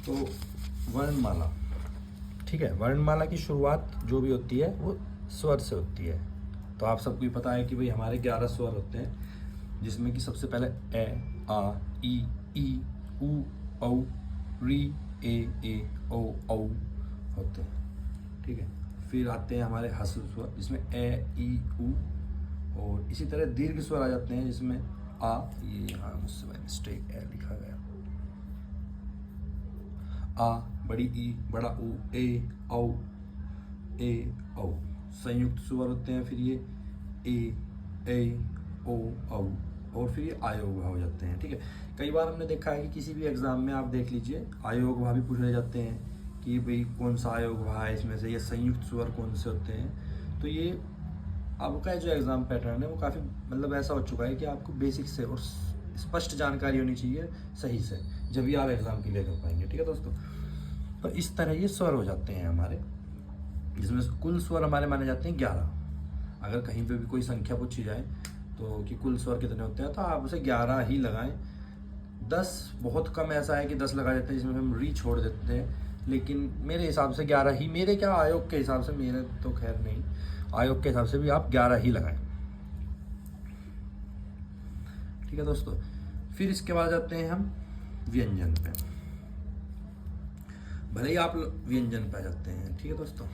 तो वर्णमाला, ठीक है, वर्णमाला की शुरुआत जो भी होती है वो स्वर से होती है। तो आप सबको ही पता है कि भाई हमारे 11 स्वर होते हैं, जिसमें कि सबसे पहले ए, आ, ई, उ, औ, री, ए, ओ, औ होते हैं, ठीक है। फिर आते हैं हमारे ह्रस्व स्वर, जिसमें ए, ई, उ, और इसी तरह दीर्घ स्वर आ जाते हैं, जिसमें आ, ये यहाँ मुझसे बाय मिस्टेक ए लिखा गया, आ, बड़ी ई, बड़ा उ, ए, औ, औ। संयुक्त स्वर होते हैं फिर ये ए, ओ, औ, और फिर ये आयोग भाव हो जाते हैं, ठीक है। कई बार हमने देखा है कि किसी भी एग्जाम में आप देख लीजिए आयोग भाव भी पूछे जाते हैं कि भाई कौन सा आयोग भाव है इसमें से, ये संयुक्त स्वर कौन से होते हैं। तो ये आपका जो एग्ज़ाम पैटर्न है वो काफ़ी मतलब ऐसा हो चुका है कि आपको बेसिक से और स्पष्ट जानकारी होनी चाहिए सही से, जब भी आप एग्ज़ाम क्लियर कर पाएंगे, ठीक है दोस्तों। तो इस तरह ये स्वर हो जाते हैं हमारे, जिसमें कुल स्वर हमारे माने जाते हैं 11। अगर कहीं पे भी कोई संख्या पूछी जाए तो कि कुल स्वर कितने होते हैं, तो आप उसे 11 ही लगाएं। 10 बहुत कम ऐसा है कि 10 लगा देते हैं, जिसमें हम री छोड़ देते हैं, लेकिन मेरे हिसाब से 11 ही, मेरे क्या आयोग के हिसाब से, मेरे तो खैर नहीं, आयोग के हिसाब से भी आप 11 ही लगाएं, ठीक है दोस्तों। फिर इसके बाद जाते हैं हम व्यंजन पे, भले ही आप व्यंजन पे आ जाते हैं, ठीक है दोस्तों।